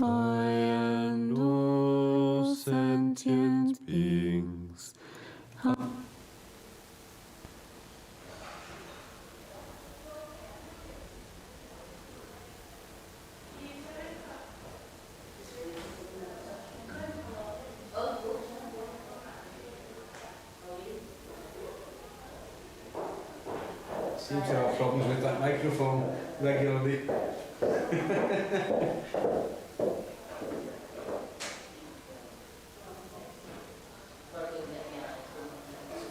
I and all sentient beings. Seems to have problems with that microphone regularly.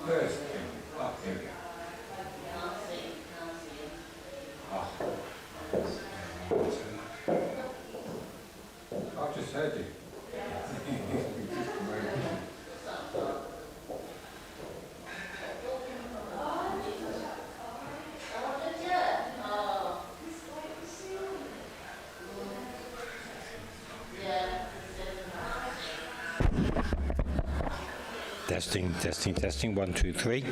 Where's up here? I just heard you. Testing, testing, testing. 1, 2, 3.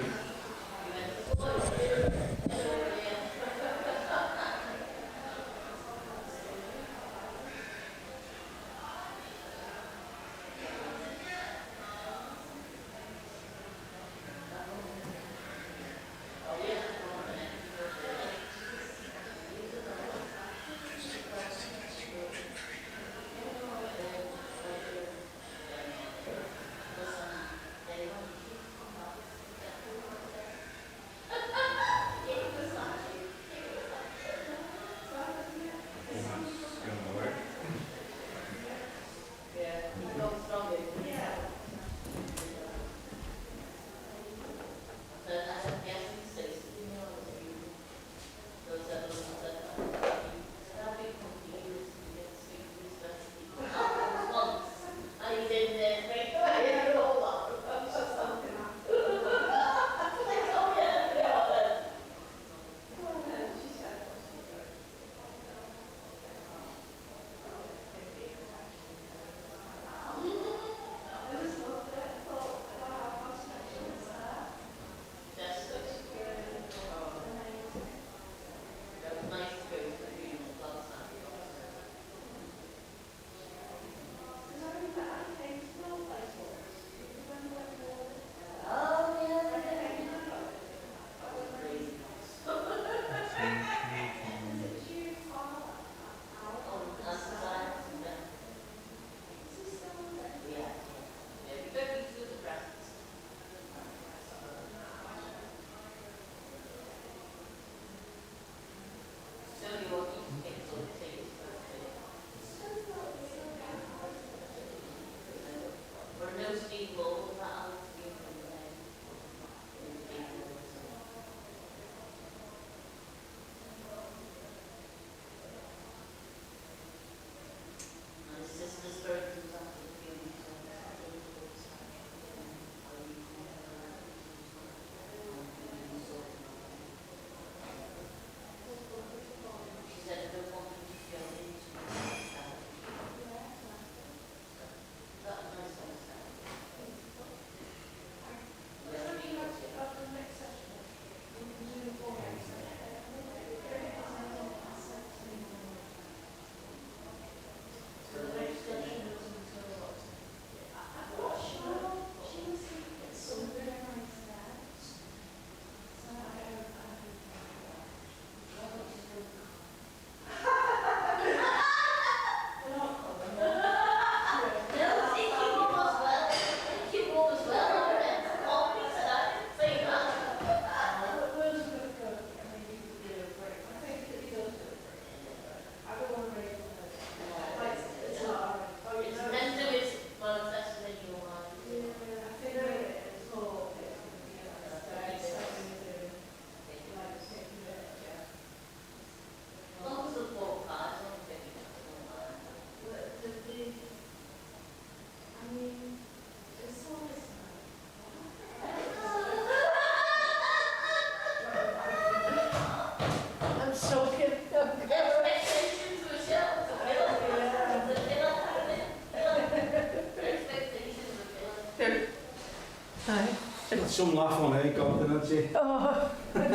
Some laugh on her continent, she. Oh, it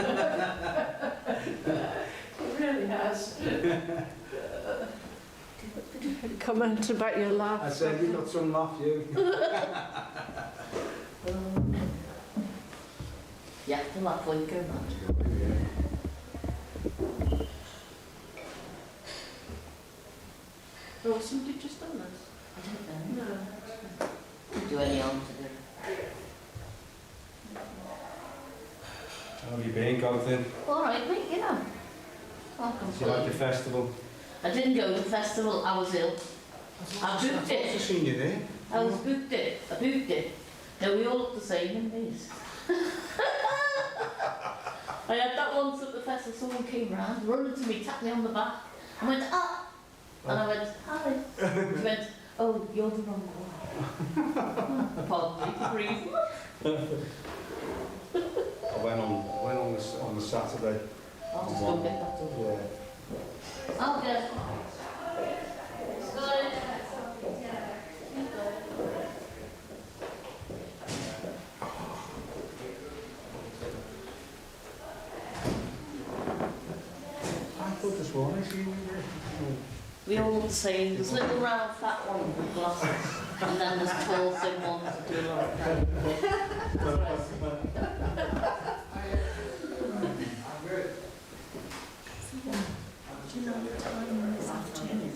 really has. comment about your laugh. I said we got some laugh, you. You have to laugh when you go mad. Oh, somebody just done this? I don't know. No. Do any harm to them. How have you been, Colton? All right, mate, you know. I'll Did you like the complain. festival? I didn't go to the festival, I was ill. I booked I've it. seen you there. I booked it. No, we all look the same in these. I had that once at the festival, someone came round, running to me, tapped me on the back, and went, ah! And I went, hi. She went, oh, you're the wrong one. Pardon me for breathing. I went on the Saturday. I'll just go get that done. Yeah. I'll get it. Good. I thought this morning she was We all look the same. There's little round fat ones with glasses, and then there's tall thin ones that do a lot of crap. Do you know what time this afternoon?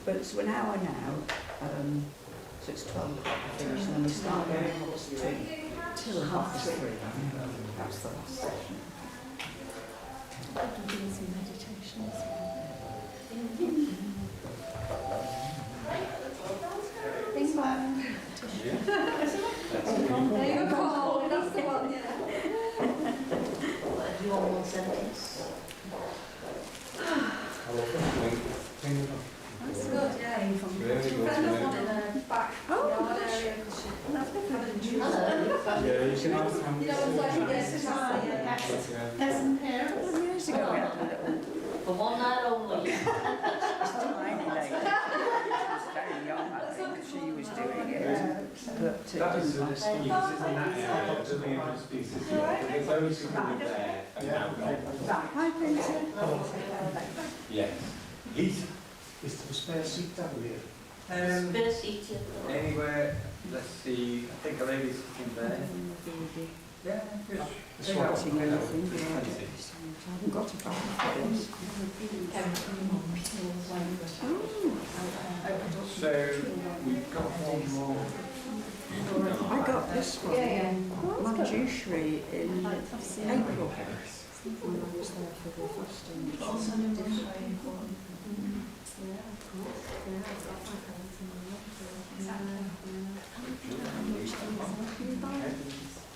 But it's an hour now, so it's 12 o'clock we finish, and then we start going till 3:30. That's the last session. Bing bang. There you go, that's the one, yeah. Do you want one sentence? I love it. That's good, yeah. Really good. Friend of mine in a back yard area, Hello. Yeah, you can ask them. you know, it's like, yes, it's Peasant parents. Years ago, we had a little For one night only. tiny lady. She was very young, I think, she was doing it. But it That is didn't the species in that area. Doesn't mean it's species. There's those who live there and now gone. Hi, Peter. Yes. Is there a spare seat down here? Spare seat here. Anywhere, let's see, I think a lady's sitting there. Yeah, good. This one. Watching anything, yeah. I haven't got a bag for this. So, we've got one more. I got this one, Manjushri, in April. When I was there for the fasting.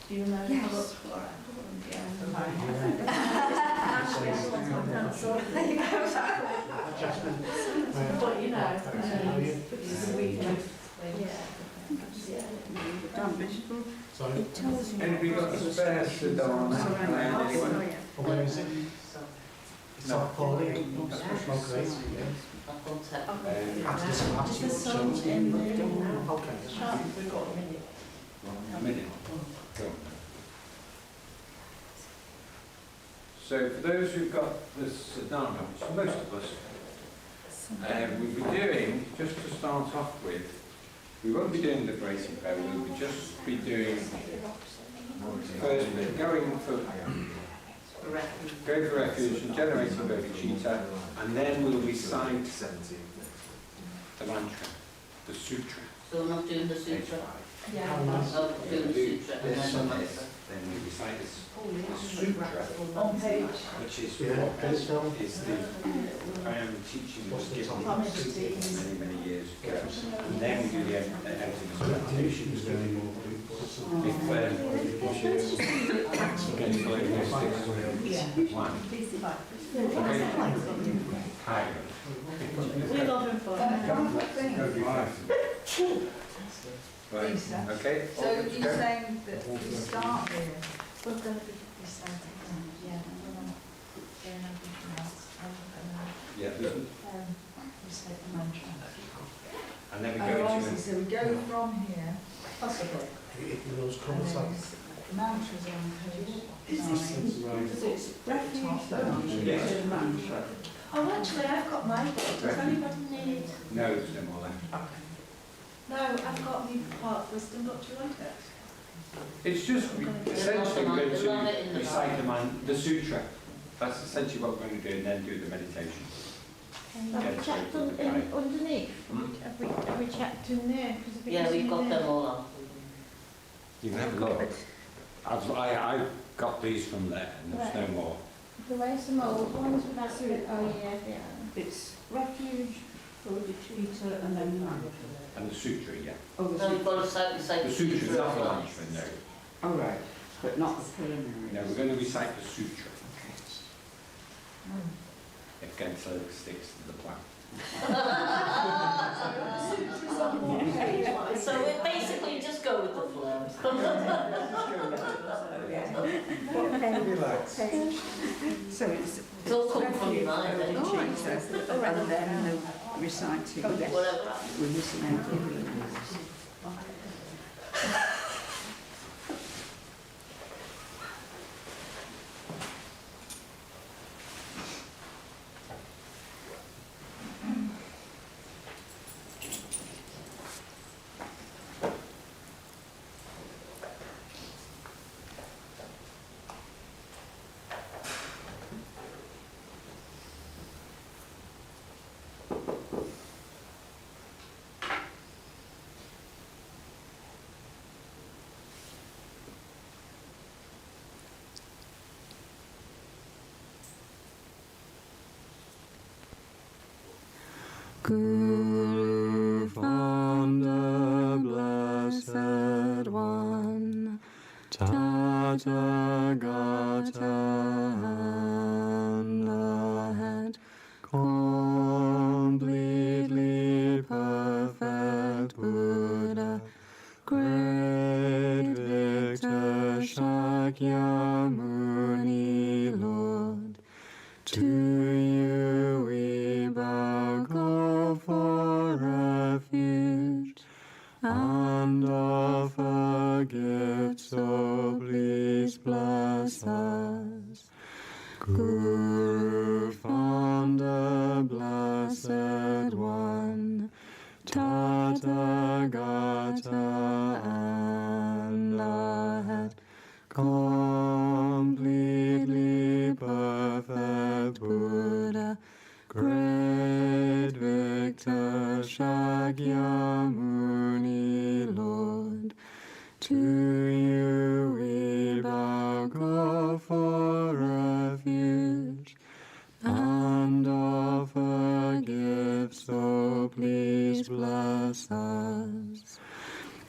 Do you know how much for But you know, it's a weekend. Sorry. It tells you. Anybody got the spare sedan around anyone? Where is it? It's not Pauline. That's not great. I've got to. After this shows. Okay. We've got a minute. A minute. Go. So for those who've got the sedan, which is most of us, we'll be doing, just to start off with, we won't be doing the bracing power, we'll just be doing, first bit, going for refuge and generating bodhicitta, and then we'll recite the mantra, the sutra. So we're not doing the sutra? Yeah. Oh, doing the sutra. Then we recite the sutra, On page. which is Yeah, what can you tell me? is the I am teaching was given many, many years ago. And then we do the editing as well. She was doing more. If one. Higher. We're not in Right, okay? So you're saying that we start here? We're going to be reciting, yeah, and we're going to do everything else, and we're Yeah, going to recite the mantra. And then we Oh, go I to see, so we go from here, Possibly. Those and comments then up. the mantra's on page 9. Right. Because it's refuge, the mantra, Yes. the mantra. Oh, actually, I've got my book. Does anybody need? No, there's no more left. No, I've got my part wisdom book. Do you want it? It's just essentially we're going They'll have it in to the recite the sutra. That's essentially what we're going to do, and then do the meditation. Have we checked underneath? Have we checked in there? 'Cause if Yeah, it's we've in got there- them all on. You can have a look. I got these from there, and there's no more. There were some old ones with that suit. Oh, yeah. It's refuge, Bodhicitta, and then mantra. And the sutra, yeah. Oh, the So we've sutra. got to say The sutra is not the mantra, no. Oh, right, but not the preliminary. No, we're going to recite the sutra. Again, so it sticks to the plan. So we basically just go with the flow. Relax. So it's all come from your mind, eh? Bodhicitta, and then the reciting. Whatever. We're missing out the preliminaries. Guru founder, blessed one, Tathagata and Arhat, completely perfect Buddha, great victor Shakyamuni Lord, to you we bow, go for refuge, and offer gifts, so please bless us. Guru founder, blessed one, Tathagata and Arhat, completely perfect Buddha, great victor Shakyamuni Lord, to you we bow, go for refuge, and offer gifts, so please bless us.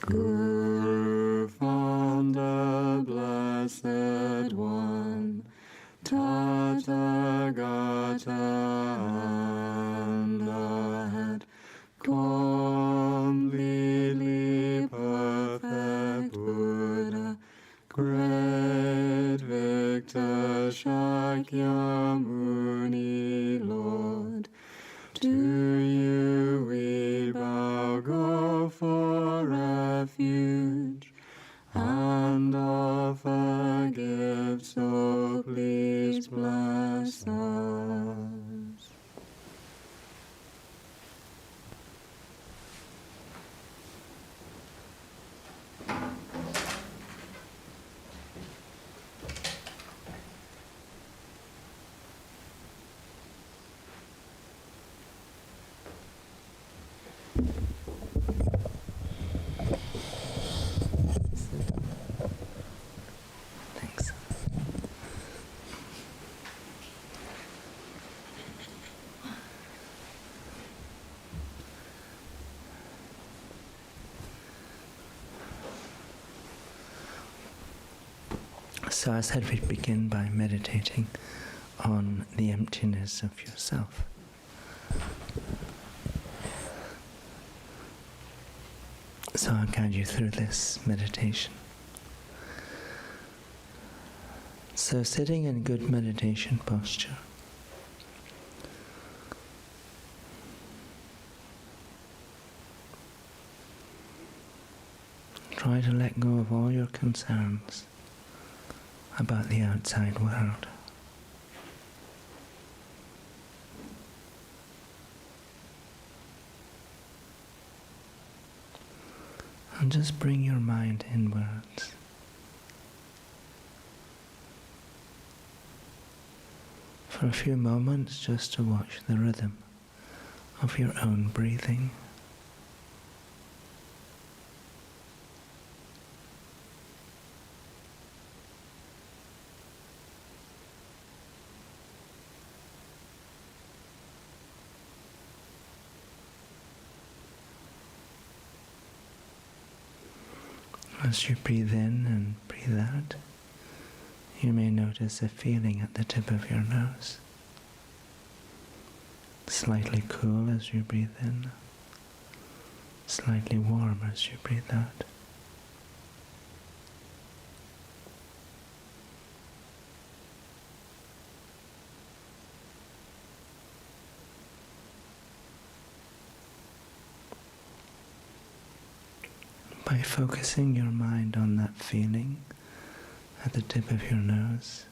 Guru founder, blessed one, Tathagata and Arhat, completely perfect Buddha, great victor Shakyamuni Lord, to you we bow, go for refuge, and offer gifts, so please bless us. Thanks. So I said we'd begin by meditating on the emptiness of yourself. So I'll guide you through this meditation. So sitting in good meditation posture. Try to let go of all your concerns about the outside world. And just bring your mind inwards. For a few moments, just to watch the rhythm of your own breathing. As you breathe in and breathe out, you may notice a feeling at the tip of your nose. Slightly cool as you breathe in, slightly warm as you breathe out. By focusing your mind on that feeling at the tip of your nose,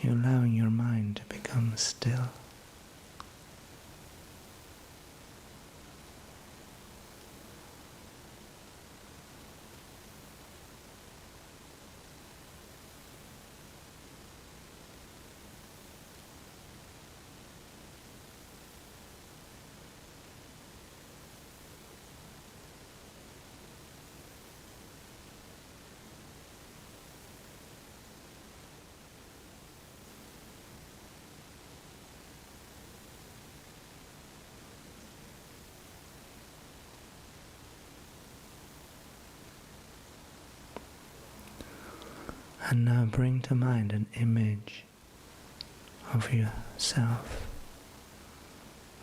you're allowing your mind to become still. And now bring to mind an image of yourself,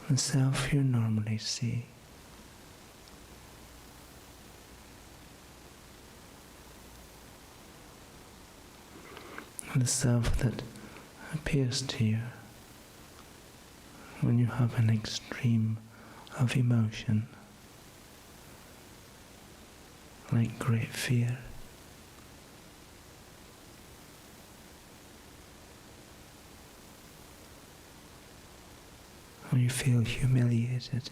the self you normally see. The self that appears to you when you have an extreme of emotion, like great fear. Or you feel humiliated.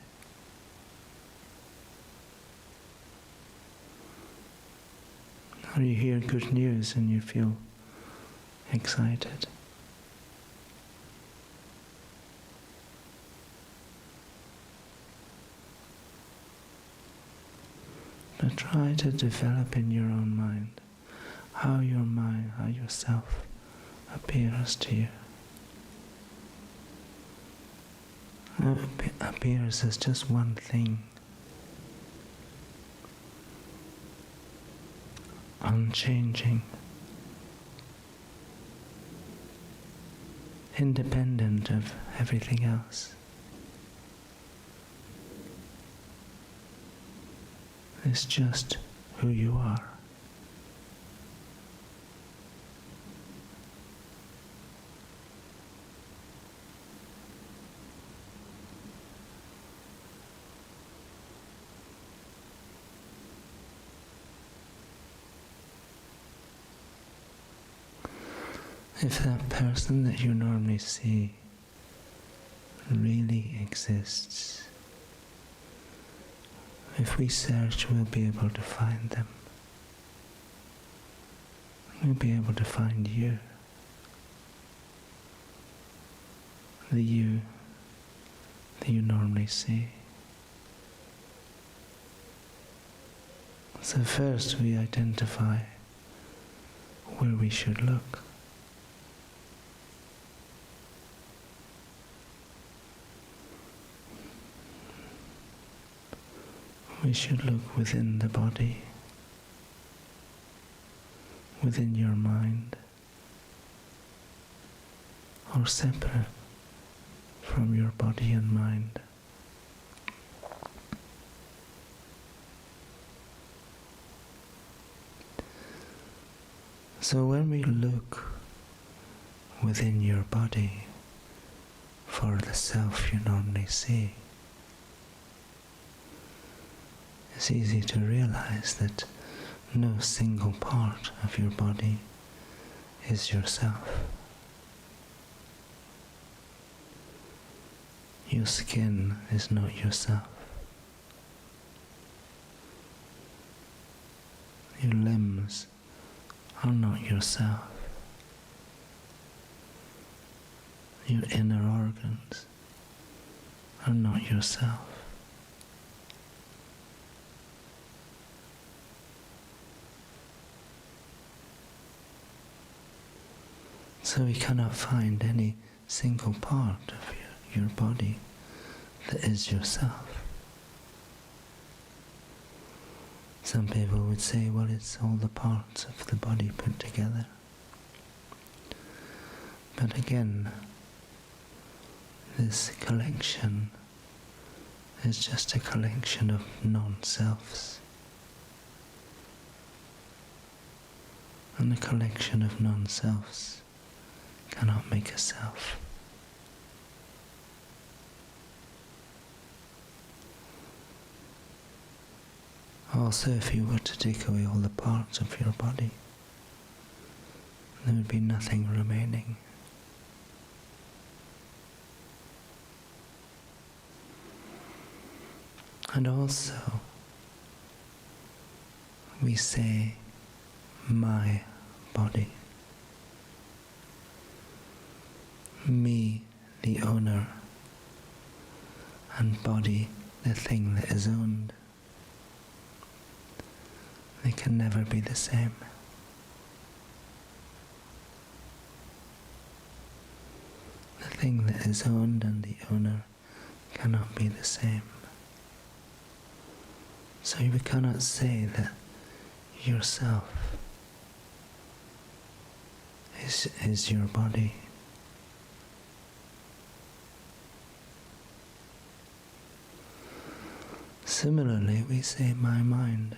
Or you hear good news and you feel excited. But try to develop in your own mind how yourself appears to you. Appears as just one thing, unchanging, independent of everything else. It's just who you are. If that person that you normally see really exists, if we search, we'll be able to find them. We'll be able to find you. The you that you normally see. So first we identify where we should look. We should look within the body, within your mind, or separate from your body and mind. So when we look within your body for the self you normally see, it's easy to realize that no single part of your body is yourself. Your skin is not yourself. Your limbs are not yourself. Your inner organs are not yourself. So we cannot find any single part of your body that is yourself. Some people would say, well, it's all the parts of the body put together. But again, this collection is just a collection of non-selves. And a collection of non-selves cannot make a self. Also, if you were to take away all the parts of your body, there would be nothing remaining. And also, we say, my body. Me, the owner, and body, the thing that is owned. They can never be the same. The thing that is owned and the owner cannot be the same. So you cannot say that yourself is your body. Similarly, we say my mind.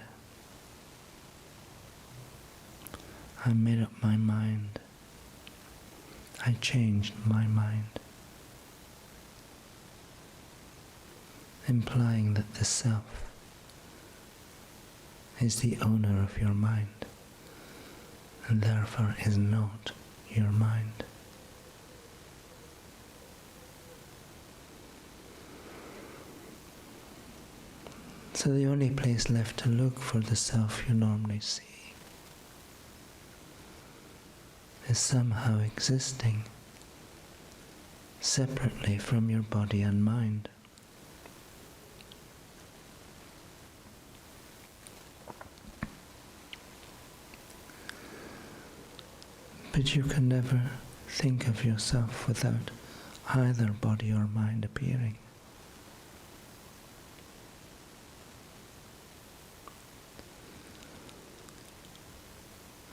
I made up my mind. I changed my mind. Implying that the self is the owner of your mind and therefore is not your mind. So the only place left to look for the self you normally see is somehow existing separately from your body and mind. But you can never think of yourself without either body or mind appearing.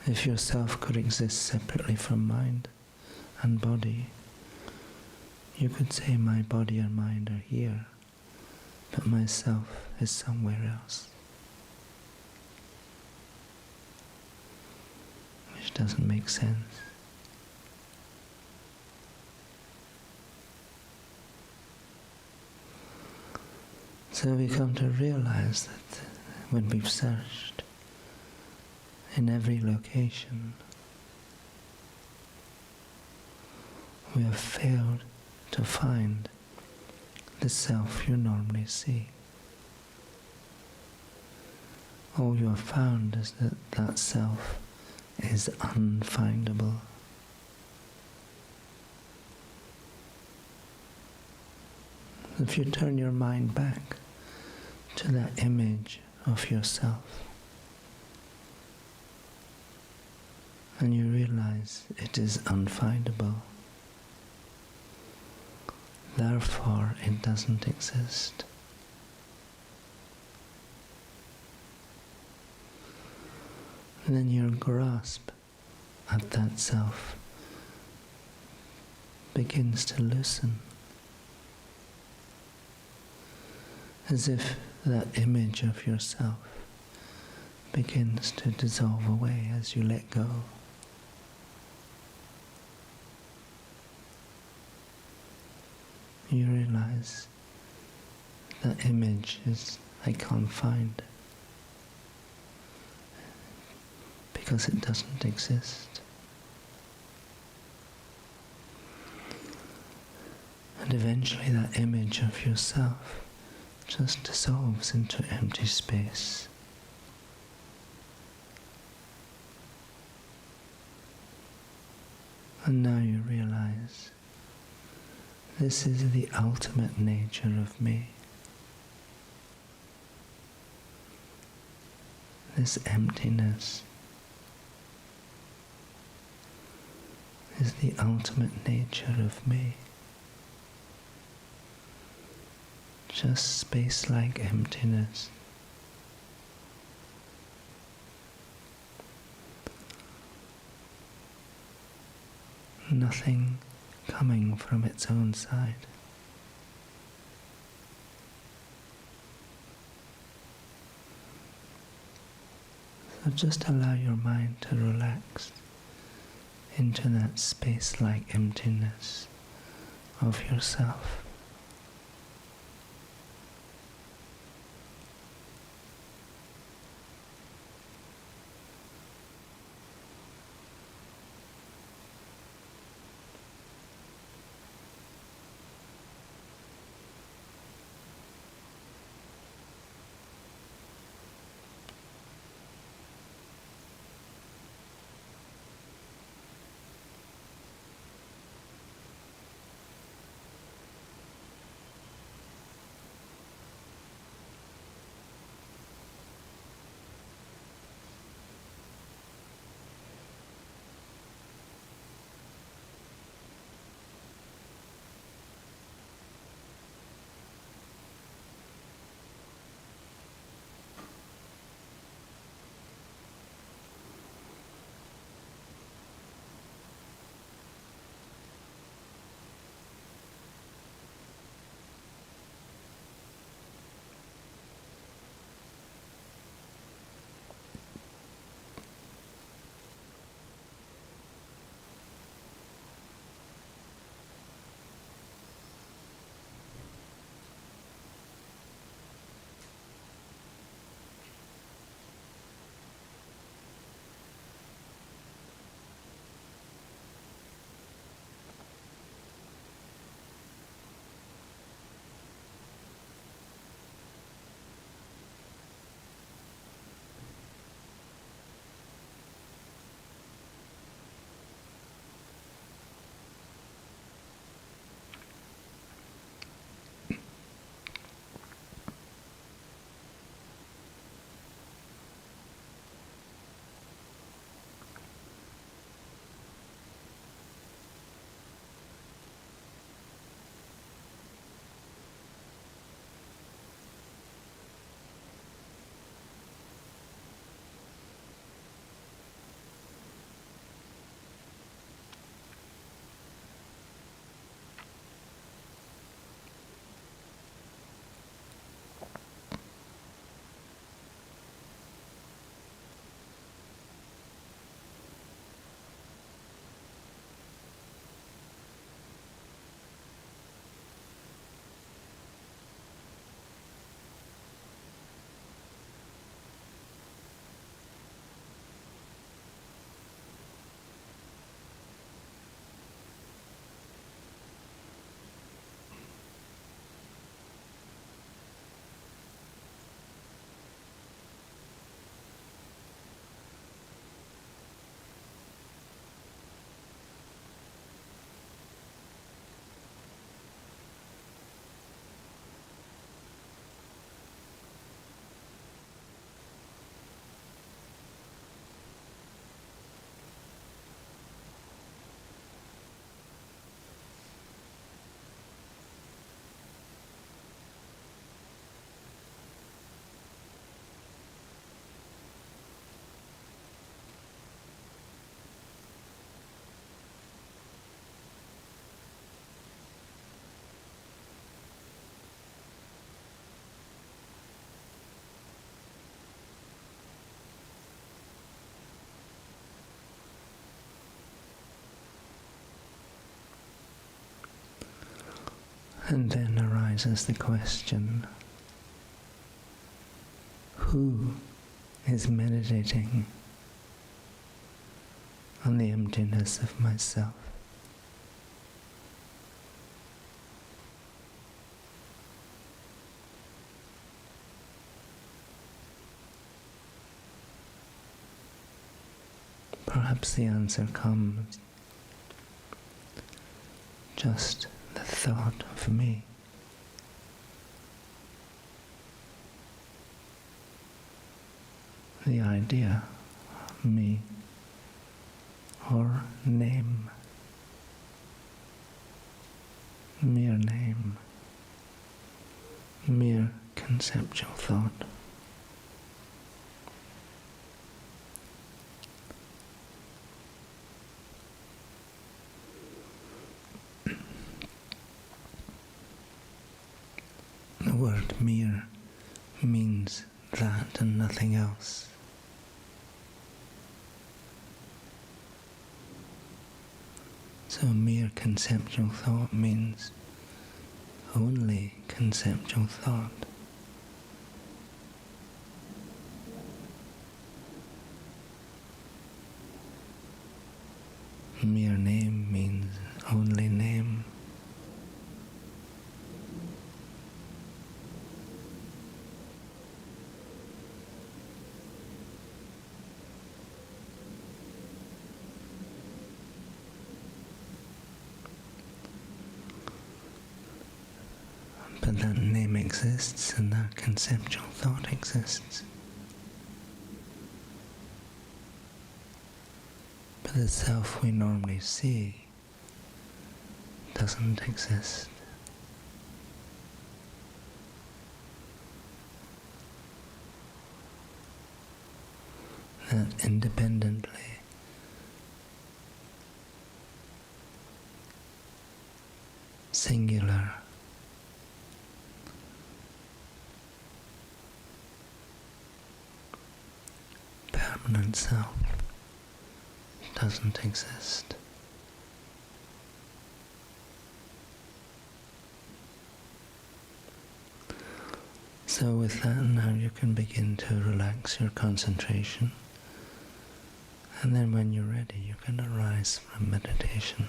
If yourself could exist separately from mind and body, you could say my body and mind are here, but myself is somewhere else. Which doesn't make sense. So we come to realize that when we've searched in every location, we have failed to find the self you normally see. All you have found is that that self is unfindable. If you turn your mind back to that image of yourself, and you realize it is unfindable, therefore it doesn't exist. And then your grasp at that self begins to loosen, as if that image of yourself begins to dissolve away as you let go. You realize that image is I can't find because it doesn't exist. And eventually that image of yourself just dissolves into empty space. And now you realize this is the ultimate nature of me. This emptiness is the ultimate nature of me. Just space-like emptiness. Nothing coming from its own side. So just allow your mind to relax into that space-like emptiness of yourself. And then arises the question, who is meditating on the emptiness of myself? Perhaps the answer comes just the thought of me. The idea of me, or name, mere name, mere conceptual thought. The word mere means that and nothing else. So mere conceptual thought means only conceptual thought. Mere name means only name. But that name exists and that conceptual thought exists. But the self we normally see doesn't exist. That independently singular permanent self doesn't exist. So with that, now you can begin to relax your concentration, and then when you're ready you can arise from meditation.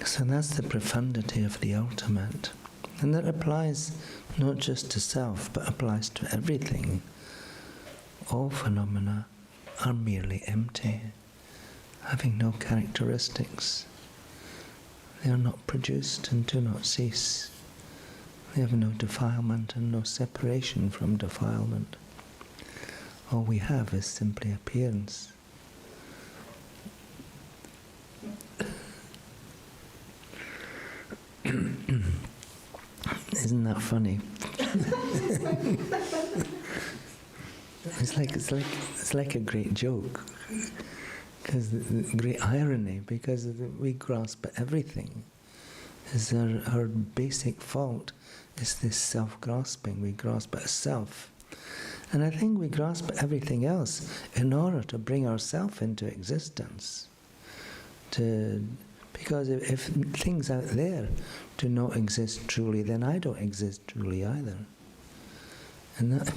So that's the profundity of the ultimate. And that applies not just to self, but applies to everything. All phenomena are merely empty, having no characteristics. They are not produced and do not cease. They have no defilement and no separation from defilement. All we have is simply appearance. Isn't that funny? It's like a great joke, because the great irony, because we grasp at everything. Is our basic fault is this self-grasping. We grasp at self, and I think we grasp at everything else in order to bring ourself into existence. Because if things out there do not exist truly, then I don't exist truly either. And that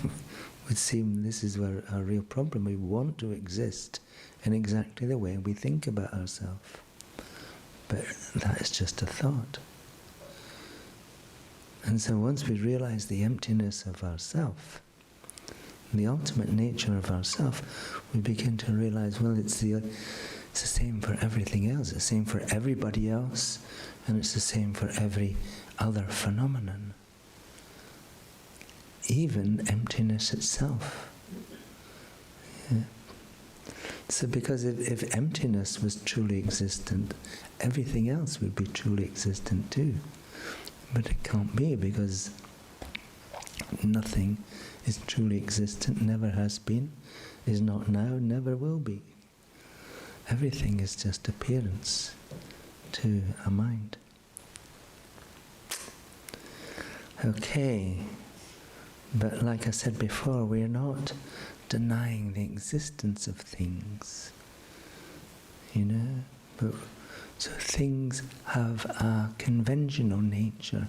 would seem this is where our real problem. We want to exist in exactly the way we think about ourselves. But that is just a thought. And so once we realize the emptiness of ourself, the ultimate nature of ourself, we begin to realize, well, it's the same for everything else, it's the same for everybody else, and it's the same for every other phenomenon. Even emptiness itself. Yeah. So because if emptiness was truly existent, everything else would be truly existent too. But it can't be, because nothing is truly existent, never has been, is not now, never will be. Everything is just appearance to a mind. Okay, but like I said before, we are not denying the existence of things, but so things have a conventional nature.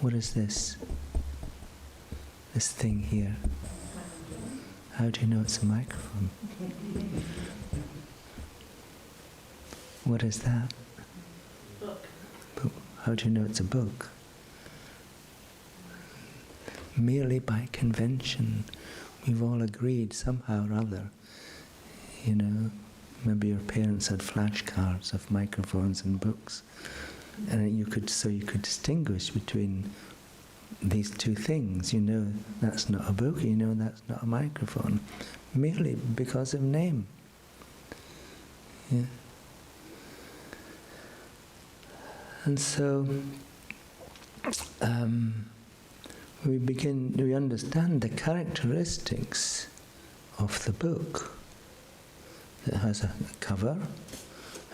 What is this? This thing here? How do you know it's a microphone? What is that? Book. Book. How do you know it's a book? Merely by convention. We've all agreed somehow or other, you know, maybe your parents had flashcards of microphones and books, and you could distinguish between these two things. You know that's not a book, you know that's not a microphone, merely because of name. Yeah. And so we understand the characteristics of the book. It has a cover,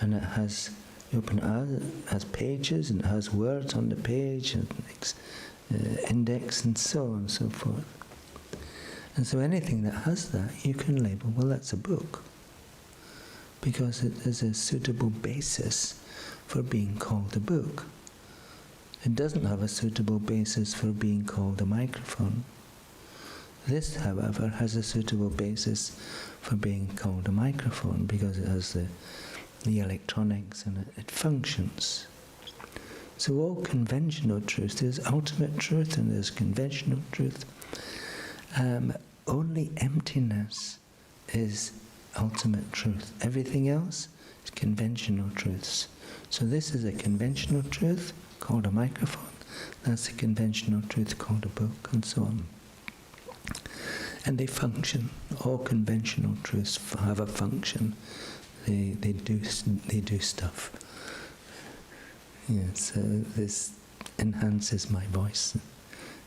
and it has, you open it out, it has pages, and it has words on the page, and index, and so on and so forth. And so anything that has that, you can label, well, that's a book, because it is a suitable basis for being called a book. It doesn't have a suitable basis for being called a microphone. This, however, has a suitable basis for being called a microphone because it has the electronics and it functions. So all conventional truth, there's ultimate truth and there's conventional truth. Only emptiness is ultimate truth. Everything else is conventional truths. So this is a conventional truth called a microphone. That's a conventional truth called a book, and so on. And they function. All conventional truths have a function. They do stuff. Yeah, so this enhances my voice,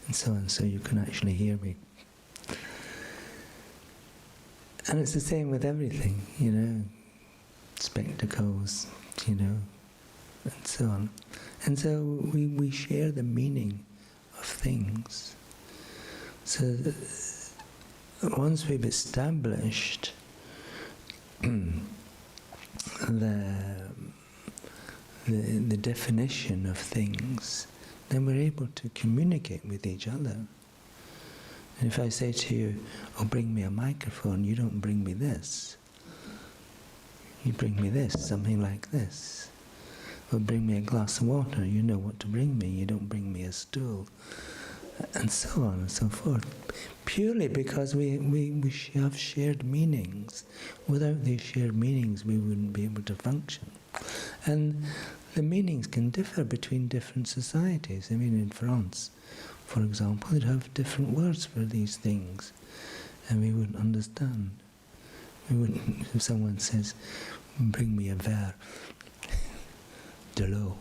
and so on, so you can actually hear me. And it's the same with everything, you know, spectacles, you know, and so on. And so we share the meaning of things. So once we've established the definition of things, then we're able to communicate with each other. And if I say to you, oh, bring me a microphone, you don't bring me this. You bring me this, something like this. Or bring me a glass of water, you know what to bring me, you don't bring me a stool. And so on and so forth. Purely because we have shared meanings. Without these shared meanings, we wouldn't be able to function. And the meanings can differ between different societies. I mean, in France, for example, they'd have different words for these things, and we wouldn't understand. We wouldn't, if someone says, bring me a verre de l'eau,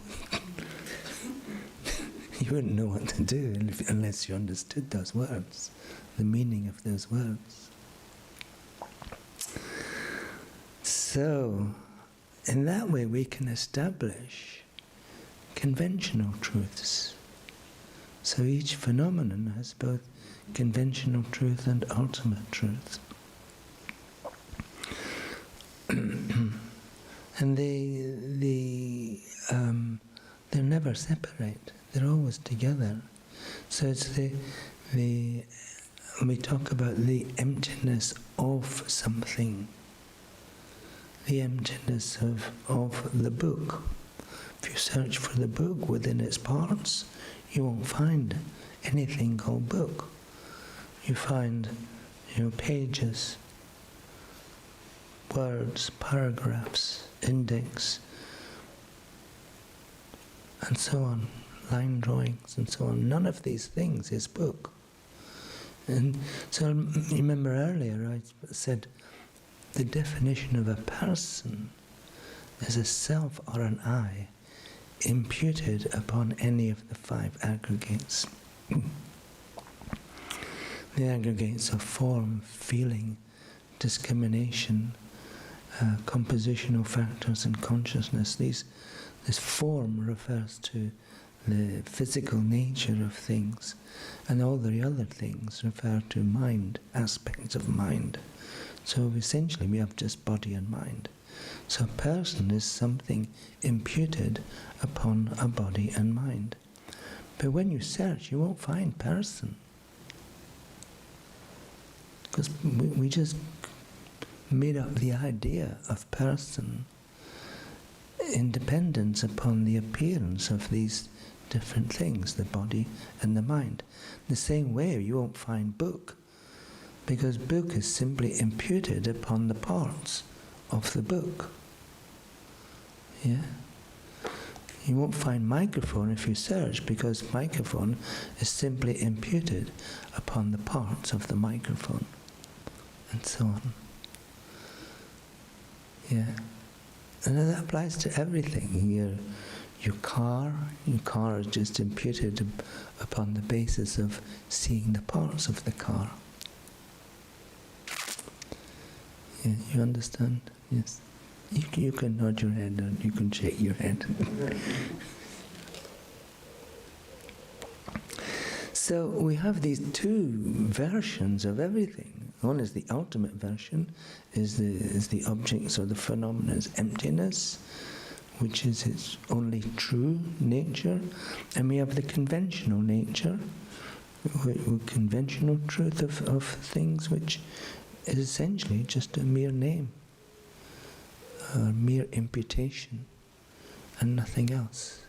you wouldn't know what to do unless you understood those words, the meaning of those words. So, in that way we can establish conventional truths. So each phenomenon has both conventional truth and ultimate truth. And they're never separate. They're always together. So it's when we talk about the emptiness of something, the emptiness of the book. If you search for the book within its parts, you won't find anything called book. You find, pages, words, paragraphs, index, and so on, line drawings and so on. None of these things is book. And so remember earlier I said the definition of a person is a self or an I imputed upon any of the 5 aggregates. The aggregates of form, feeling, discrimination, compositional factors and consciousness. This form refers to the physical nature of things, and all the other things refer to mind, aspects of mind. So essentially we have just body and mind. So a person is something imputed upon a body and mind. But when you search, you won't find person. Because we just made up the idea of person in dependence upon the appearance of these different things, the body and the mind. The same way you won't find book, because book is simply imputed upon the parts of the book. Yeah? You won't find microphone if you search, because microphone is simply imputed upon the parts of the microphone, and so on. Yeah. And that applies to everything. Your car is just imputed upon the basis of seeing the parts of the car. Yeah, you understand? Yes. You can nod your head and you can shake your head. So we have these two versions of everything. One is the ultimate version, is the objects or the phenomena as emptiness, which is its only true nature, and we have the conventional nature, conventional truth of things, which is essentially just a mere name, a mere imputation, and nothing else.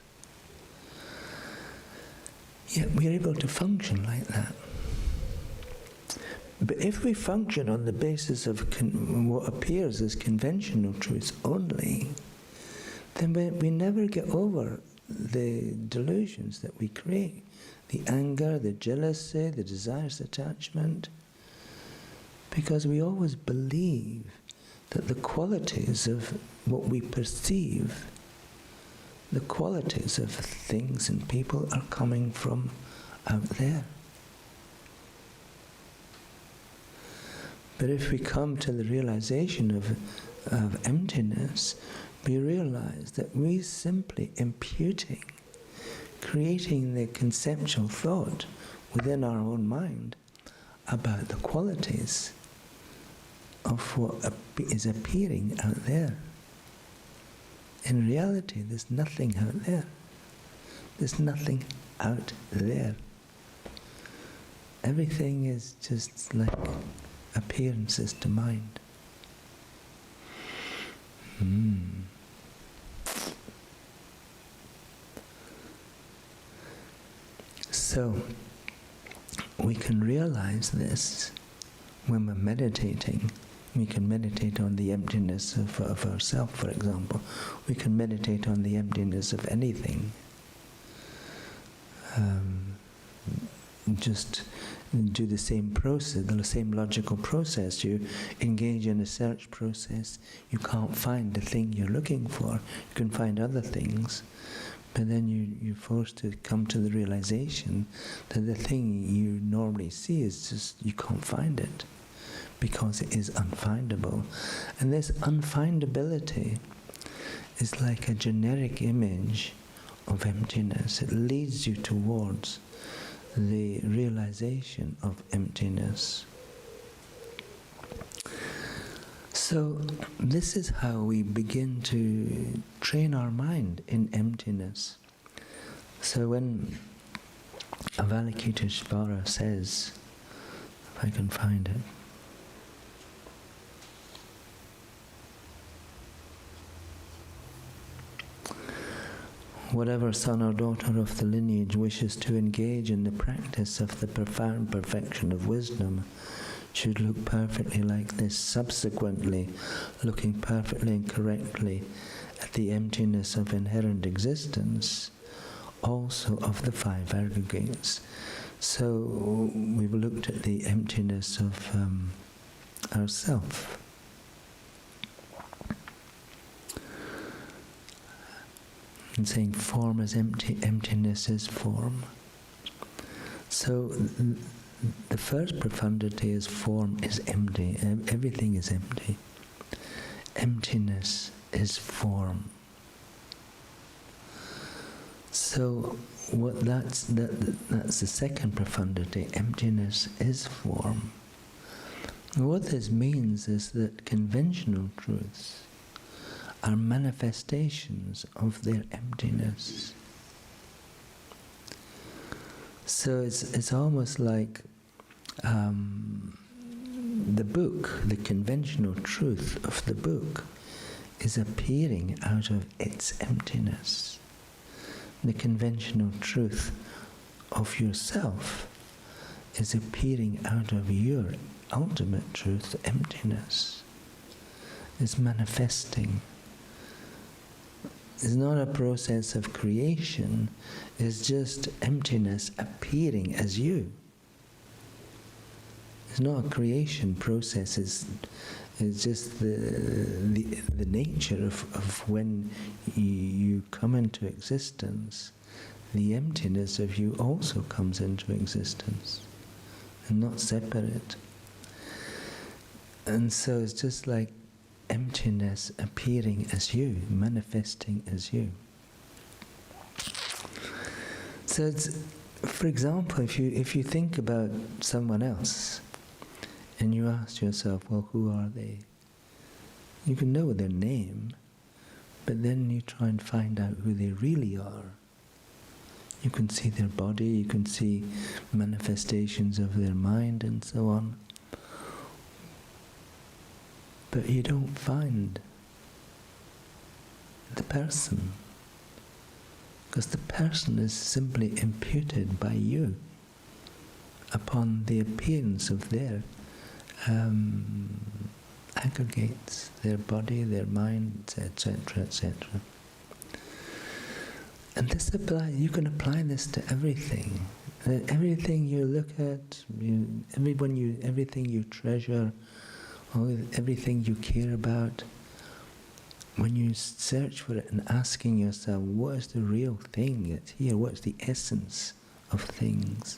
Yet we are able to function like that. But if we function on the basis of what appears as conventional truths only, then we never get over the delusions that we create. The anger, the jealousy, the desires, attachment. Because we always believe that the qualities of what we perceive, the qualities of things and people are coming from out there. But if we come to the realization of emptiness, we realize that we simply imputing, creating the conceptual thought within our own mind about the qualities of what is appearing out there. In reality, there's nothing out there. There's nothing out there. Everything is just like appearances to mind. So, we can realize this when we're meditating. We can meditate on the emptiness of ourself, for example. We can meditate on the emptiness of anything. Just do the same process, the same logical process. You engage in a search process. You can't find the thing you're looking for. You can find other things. But then you're forced to come to the realization that the thing you normally see is just, you can't find it, because it is unfindable. And this unfindability is like a generic image of emptiness. It leads you towards the realization of emptiness. So this is how we begin to train our mind in emptiness. So when Avalokiteshvara says, if I can find it, whatever son or daughter of the lineage wishes to engage in the practice of the profound perfection of wisdom should look perfectly like this, subsequently looking perfectly and correctly at the emptiness of inherent existence, also of the five aggregates. So we've looked at the emptiness of ourself. And saying form is empty, emptiness is form. So the first profundity is form is empty. Everything is empty. Emptiness is form. So that's the second profundity. Emptiness is form. And what this means is that conventional truths are manifestations of their emptiness. So it's almost like the book, the conventional truth of the book, is appearing out of its emptiness. The conventional truth of yourself is appearing out of your ultimate truth, emptiness. Is manifesting. It's not a process of creation, it's just emptiness appearing as you. It's not a creation process, it's just the nature of when you come into existence. The emptiness of you also comes into existence, and not separate. And so it's just like emptiness appearing as you, manifesting as you. So it's, for example, if you think about someone else and you ask yourself, well, who are they? You can know their name, but then you try and find out who they really are. You can see their body, you can see manifestations of their mind and so on. But you don't find the person, because the person is simply imputed by you upon the appearance of their aggregates, their body, their mind, etc., etc. And this you can apply this to everything. Everything you look at, everything you treasure, everything you care about, when you search for it and asking yourself, what is the real thing that's here? What's the essence of things?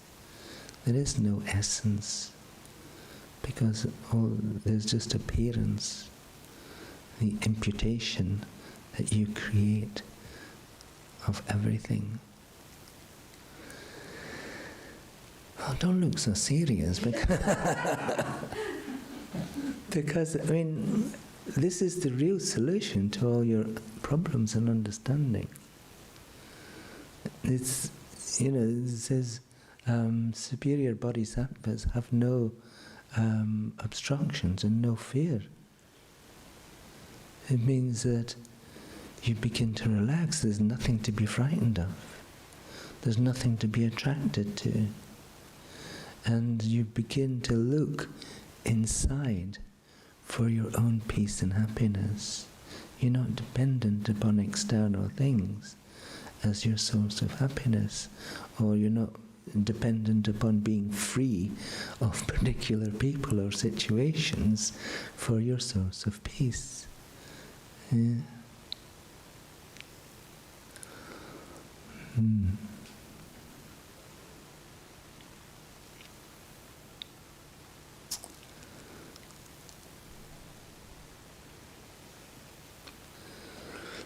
There is no essence, because there's just appearance, the imputation that you create of everything. Oh, don't look so serious, because I mean, this is the real solution to all your problems and understanding. It's, it says superior bodhisattvas have no obstructions and no fear. It means that you begin to relax. There's nothing to be frightened of. There's nothing to be attracted to. And you begin to look inside for your own peace and happiness. You're not dependent upon external things as your source of happiness, or you're not dependent upon being free of particular people or situations for your source of peace. Yeah.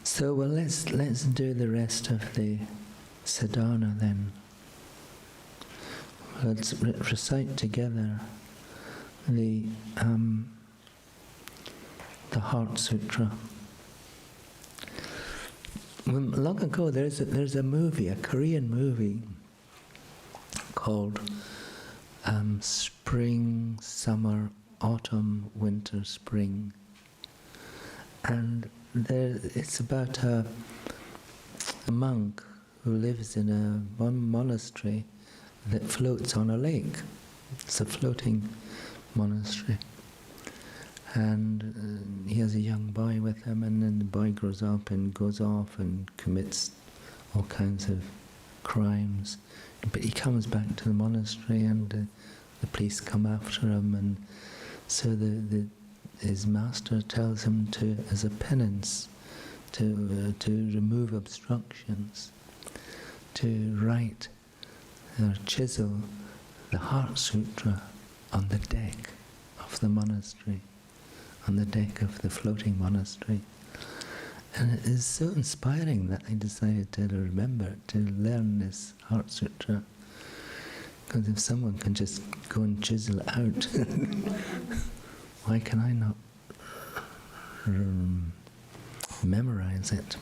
So, well, let's do the rest of the sadhana then. Let's recite together the Heart Sutra. Long ago, there's a movie, a Korean movie called Spring, Summer, Autumn, Winter, Spring, and it's about a monk who lives in one monastery that floats on a lake. It's a floating monastery. And he has a young boy with him, and then the boy grows up and goes off and commits all kinds of crimes. But he comes back to the monastery, and the police come after him, and so his master tells him to, as a penance, to remove obstructions, to write or chisel the Heart Sutra on the deck of the monastery, on the deck of the floating monastery. And it is so inspiring that I decided to remember to learn this Heart Sutra, because if someone can just go and chisel it out, why can I not memorize it?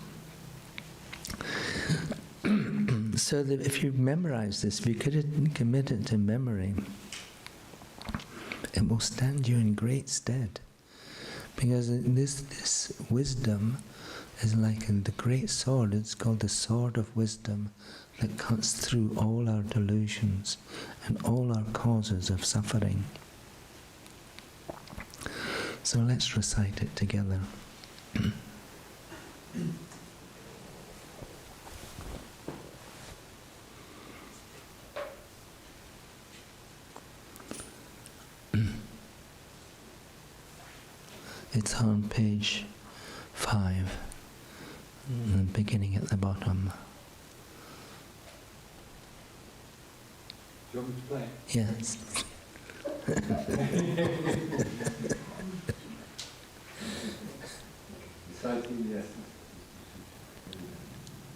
So that if you memorize this, if you could commit it to memory, it will stand you in great stead. Because this wisdom is like in the great sword. It's called the sword of wisdom that cuts through all our delusions and all our causes of suffering. So let's recite it together. It's on page 5, beginning at the bottom. Do you want me to play? Yes.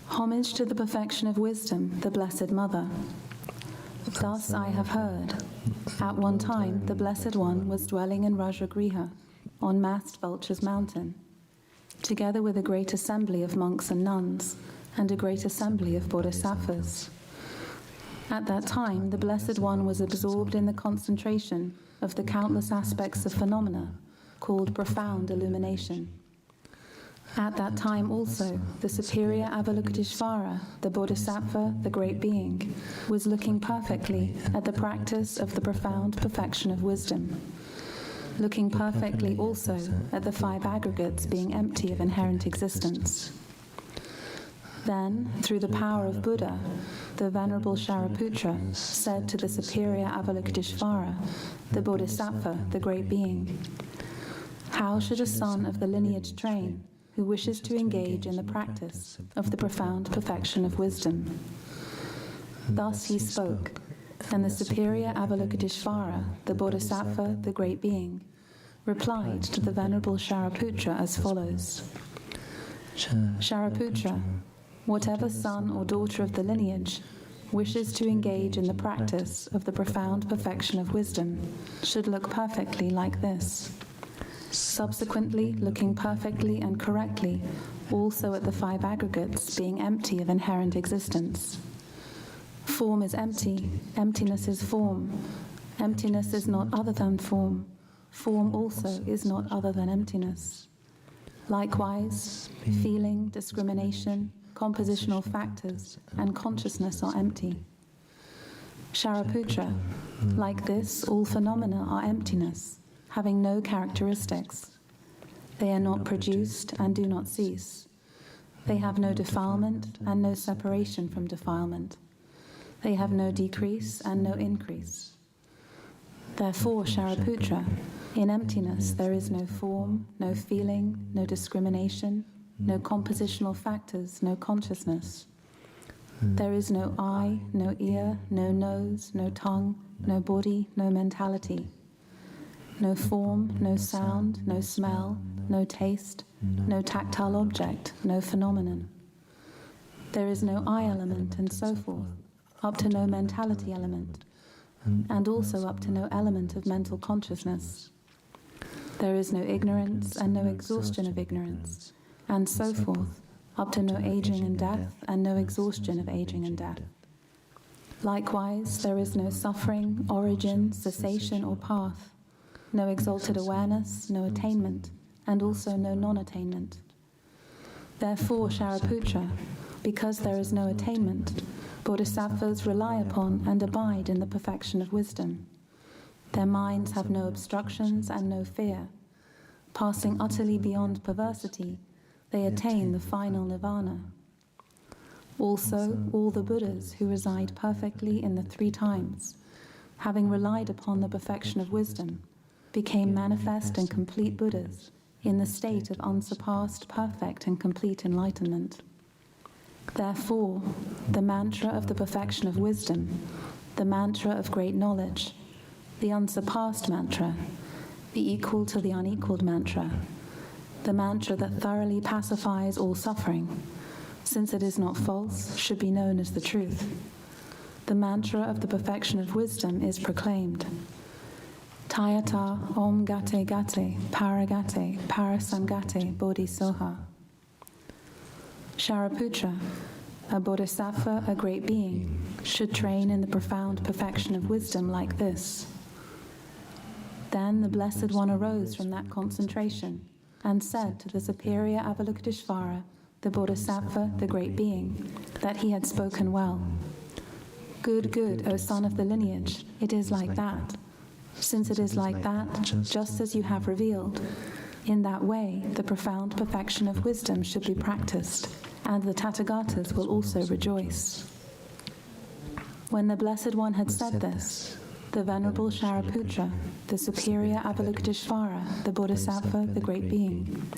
Homage to the perfection of wisdom, the Blessed Mother. Thus I have heard. At one time, the Blessed One was dwelling in Rajagriha, on Mast Vulture's mountain, together with a great assembly of monks and nuns, and a great assembly of bodhisattvas. At that time, the Blessed One was absorbed in the concentration of the countless aspects of phenomena, called profound illumination. At that time also, the superior Avalokiteshvara, the Bodhisattva, the Great Being, was looking perfectly at the practice of the profound perfection of wisdom, looking perfectly also at the 5 aggregates being empty of inherent existence. Then, through the power of Buddha, the Venerable Shariputra said to the superior Avalokiteshvara, the Bodhisattva, the Great Being, "How should a son of the lineage train who wishes to engage in the practice of the profound perfection of wisdom?" Thus he spoke, and the superior Avalokiteshvara, the Bodhisattva, the Great Being, replied to the Venerable Shariputra as follows. Shariputra, whatever son or daughter of the lineage wishes to engage in the practice of the profound perfection of wisdom should look perfectly like this. Subsequently, looking perfectly and correctly also at the 5 aggregates being empty of inherent existence. Form is empty, emptiness is form. Emptiness is not other than form. Form also is not other than emptiness. Likewise, feeling, discrimination, compositional factors, and consciousness are empty. Shariputra, like this, all phenomena are emptiness, having no characteristics. They are not produced and do not cease. They have no defilement and no separation from defilement. They have no decrease and no increase. Therefore, Shariputra, in emptiness there is no form, no feeling, no discrimination, no compositional factors, no consciousness. There is no eye, no ear, no nose, no tongue, no body, no mentality. No form, no sound, no smell, no taste, no tactile object, no phenomenon. There is no I element and so forth, up to no mentality element, and also up to no element of mental consciousness. There is no ignorance and no exhaustion of ignorance, and so forth, up to no aging and death and no exhaustion of aging and death. Likewise, there is no suffering, origin, cessation or path, no exalted awareness, no attainment, and also no non-attainment. Therefore, Shariputra, because there is no attainment, bodhisattvas rely upon and abide in the perfection of wisdom. Their minds have no obstructions and no fear. Passing utterly beyond perversity, they attain the final nirvana. Also, all the Buddhas who reside perfectly in the 3 times, having relied upon the perfection of wisdom, became manifest and complete Buddhas in the state of unsurpassed, perfect and complete enlightenment. Therefore, the mantra of the perfection of wisdom, the mantra of great knowledge, the unsurpassed mantra, the equal to the unequaled mantra, the mantra that thoroughly pacifies all suffering, since it is not false, should be known as the truth. The mantra of the perfection of wisdom is proclaimed. Tayata Om Gate Gate Paragate Parasamgate Bodhisoha. Shariputra, a bodhisattva, a great being, should train in the profound perfection of wisdom like this. Then the Blessed One arose from that concentration and said to the superior Avalokiteshvara, the Bodhisattva, the great being, that he had spoken well. Good, good, O son of the lineage, it is like that. Since it is like that, just as you have revealed, in that way the profound perfection of wisdom should be practiced, and the Tathagatas will also rejoice. When the Blessed One had said this, the Venerable Shariputra, the superior Avalokiteshvara, the Bodhisattva, the great being,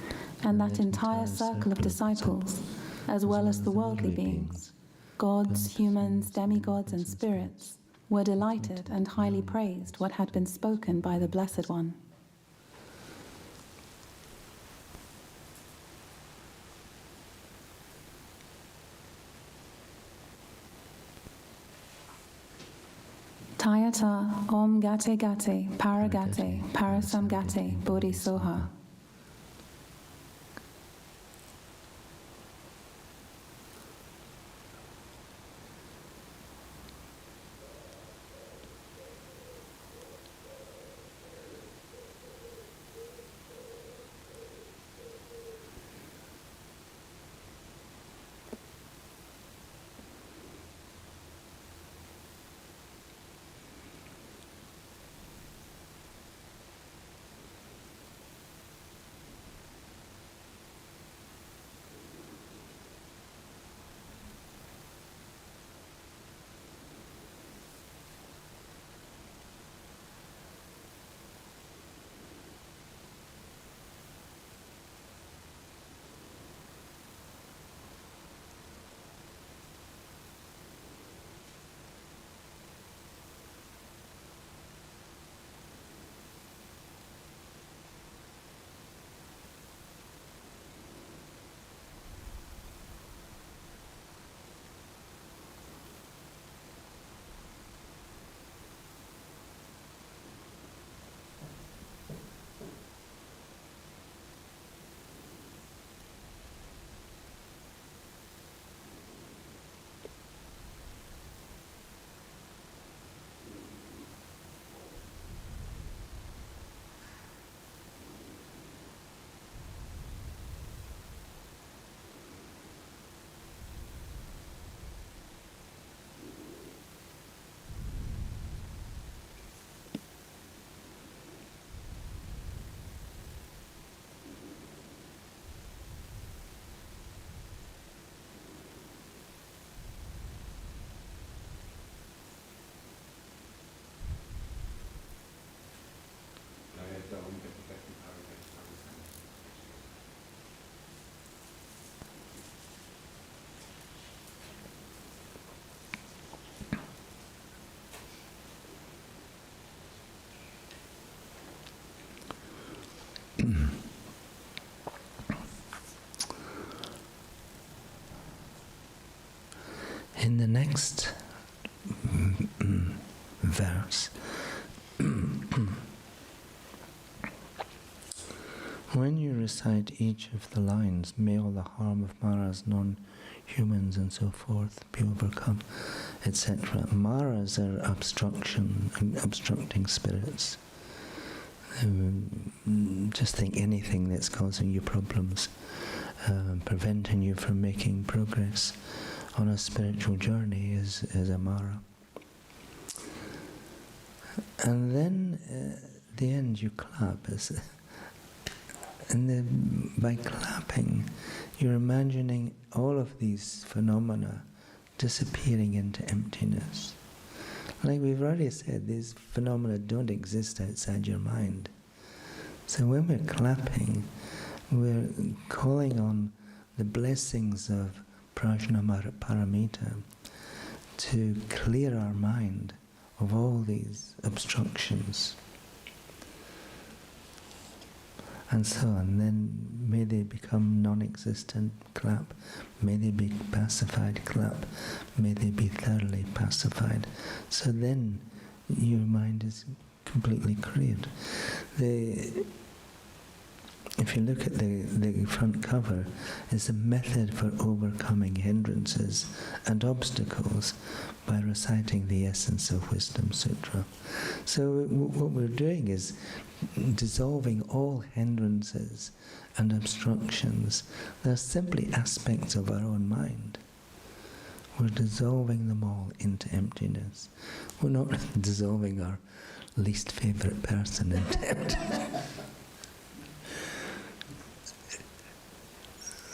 and that entire circle of disciples, as well as the worldly beings, gods, humans, demigods, and spirits, were delighted and highly praised what had been spoken by the Blessed One. Tayata Om Gate Gate Paragate Parasamgate Bodhisoha. In the next verse, when you recite each of the lines, may all the harm of Maras, non-humans and so forth be overcome, etc. Maras are obstructing spirits. Just think anything that's causing you problems, preventing you from making progress on a spiritual journey is a Mara. And then at the end you clap. And then by clapping, you're imagining all of these phenomena disappearing into emptiness. Like we've already said, these phenomena don't exist outside your mind. So when we're clapping, we're calling on the blessings of Prajna Paramita to clear our mind of all these obstructions. And so on. Then may they become non-existent, clap. May they be pacified, clap. May they be thoroughly pacified. So then your mind is completely cleared. if you look at the front cover, is a method for overcoming hindrances and obstacles by reciting the Essence of Wisdom Sutra. So what we're doing is dissolving all hindrances and obstructions. They're simply aspects of our own mind. We're dissolving them all into emptiness. We're not dissolving our least favourite person into emptiness.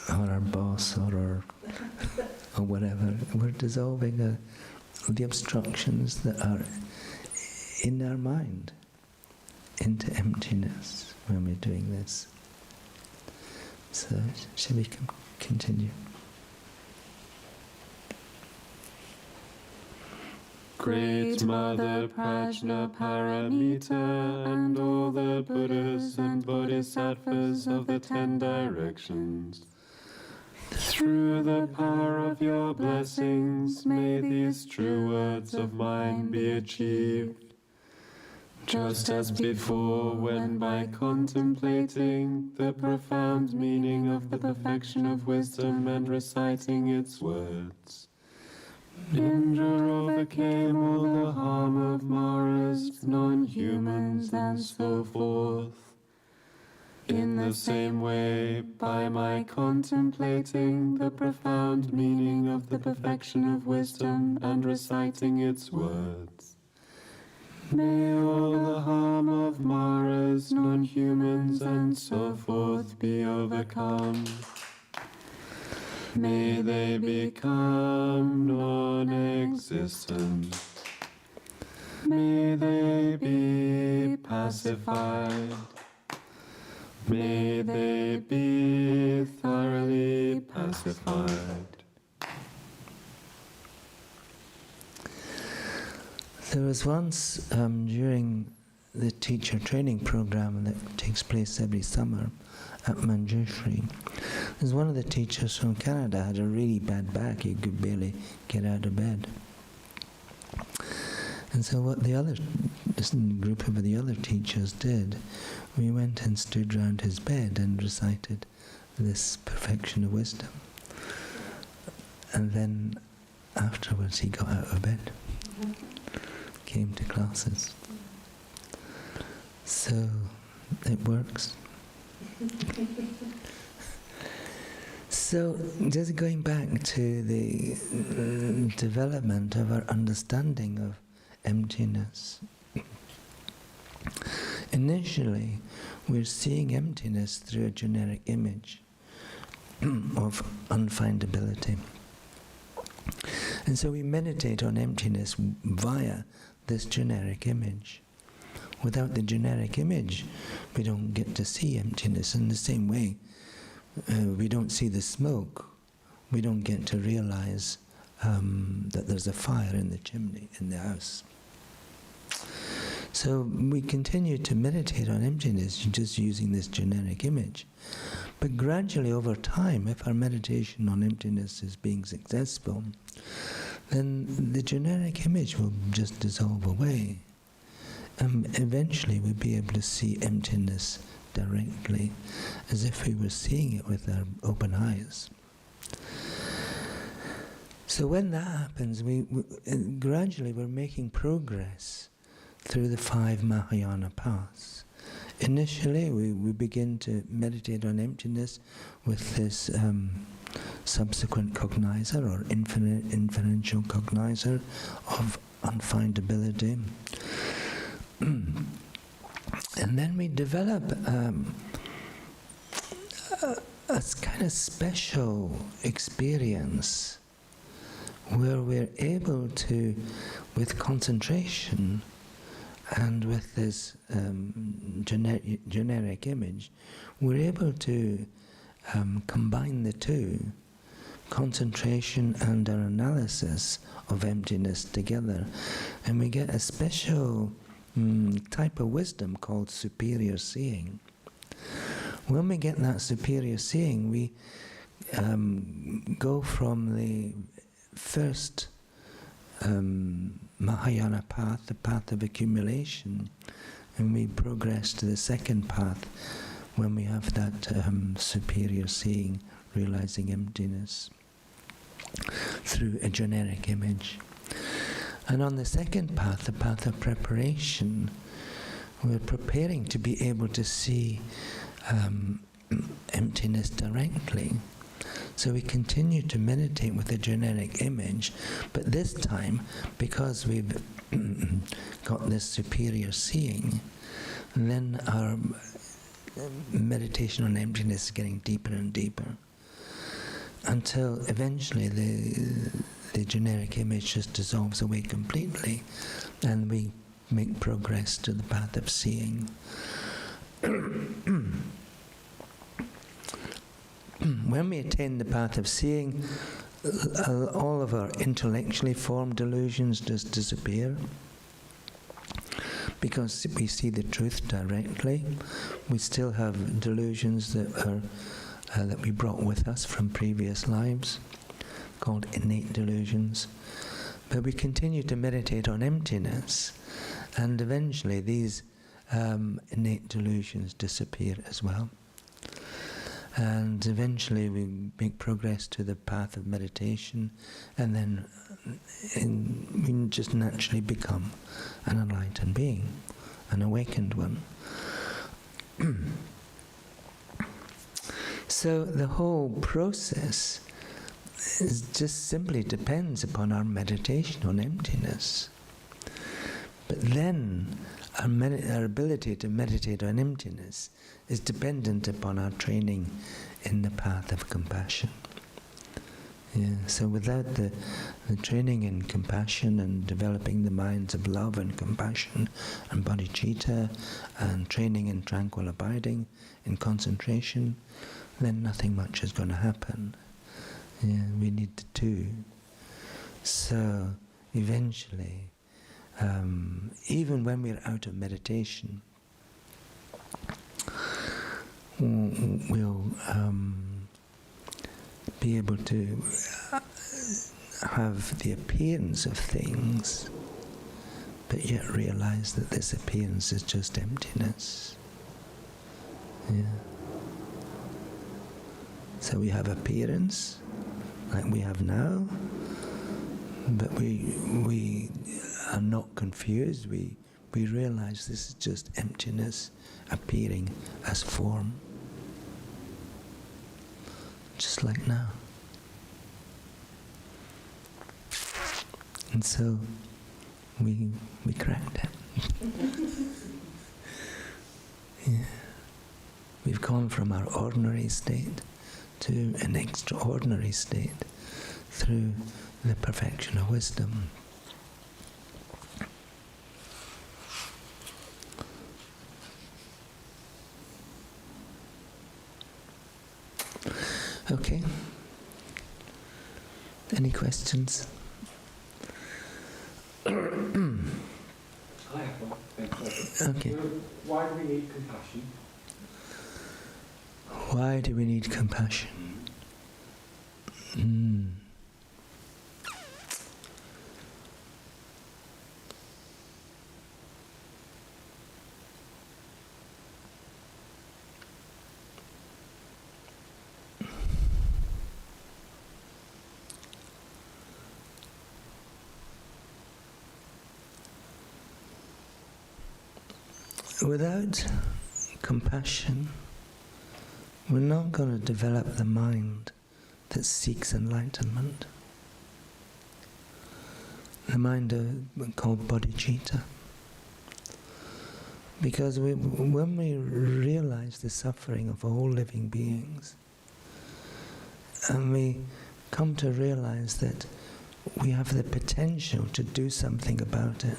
Or our boss, or whatever. We're dissolving the obstructions that are in our mind into emptiness when we're doing this. So, shall we continue? Great Mother Prajnaparamita and all the Buddhas and Bodhisattvas of the 10 directions, through the power of your blessings, may these true words of mine be achieved. Just as before, when by contemplating the profound meaning of the perfection of wisdom and reciting its words, Indra overcame all the harm of Maras, non-humans, and so forth. In the same way, by my contemplating the profound meaning of the perfection of wisdom and reciting its words, may all the harm of Maras, non-humans, and so forth be overcome. May they become non-existent. May they be pacified. May they be thoroughly pacified. There was once, during the teacher training program that takes place every summer at Manjushri, there's one of the teachers from Canada had a really bad back. He could barely get out of bed. And so what this group of the other teachers did, we went and stood round his bed and recited this perfection of wisdom. And then afterwards he got out of bed, came to classes. So it works. So just going back to the development of our understanding of emptiness. Initially, we're seeing emptiness through a generic image of unfindability. And so we meditate on emptiness via this generic image. Without the generic image, we don't get to see emptiness. In the same way, we don't see the smoke. We don't get to realize that there's a fire in the chimney in the house. So we continue to meditate on emptiness just using this generic image. But gradually over time, if our meditation on emptiness is being successful, then the generic image will just dissolve away. And eventually we'll be able to see emptiness directly, as if we were seeing it with our open eyes. So when that happens, we gradually we're making progress through the 5 Mahayana paths. Initially, we begin to meditate on emptiness with this subsequent cognizer or inferential cognizer of unfindability. And then we develop a kind of special experience where we're able to, with concentration and with this generic image, we're able to combine the two, concentration and our analysis of emptiness together, and we get a special type of wisdom called superior seeing. When we get that superior seeing, we go from the first Mahayana path, the path of accumulation, and we progress to the second path, when we have that superior seeing, realizing emptiness through a generic image. And on the second path, the path of preparation, we're preparing to be able to see emptiness directly. So we continue to meditate with a generic image, but this time, because we've got this superior seeing, then our meditation on emptiness is getting deeper and deeper, until eventually the generic image just dissolves away completely, and we make progress to the path of seeing. When we attain the path of seeing, all of our intellectually formed delusions just disappear, because we see the truth directly. We still have delusions that we brought with us from previous lives, called innate delusions. But we continue to meditate on emptiness, and eventually these innate delusions disappear as well. And eventually we make progress to the path of meditation, and then we just naturally become an enlightened being, an awakened one. So the whole process just simply depends upon our meditation on emptiness. But then our ability to meditate on emptiness is dependent upon our training in the path of compassion. Yeah, so without the training in compassion and developing the minds of love and compassion and bodhicitta, and training in tranquil abiding, in concentration, then nothing much is going to happen. Yeah, we need the two. So eventually, even when we're out of meditation, we'll be able to have the appearance of things, but yet realize that this appearance is just emptiness. Yeah. So we have appearance, like we have now, but we are not confused. We realize this is just emptiness appearing as form, just like now. And so we cracked it. Yeah. We've gone from our ordinary state to an extraordinary state through the perfection of wisdom. Okay. Any questions? I have one. Okay. Why do we need compassion? Why do we need compassion? Without compassion, we're not going to develop the mind that seeks enlightenment. The mind called bodhicitta. Because when we realize the suffering of all living beings, and we come to realize that we have the potential to do something about it,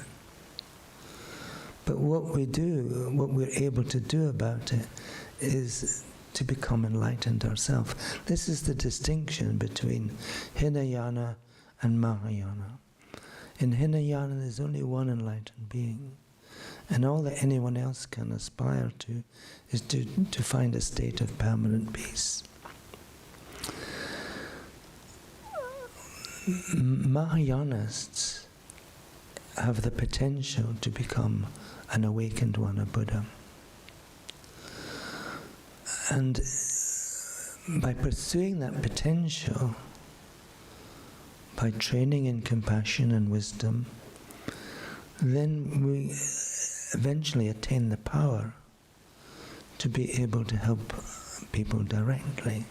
but what we're able to do about it is to become enlightened ourselves. This is the distinction between Hinayana and Mahayana. In Hinayana there's only one enlightened being, and all that anyone else can aspire to is to find a state of permanent peace. Mahayanists have the potential to become an awakened one, a Buddha. And by pursuing that potential, by training in compassion and wisdom, then we eventually attain the power to be able to help people directly,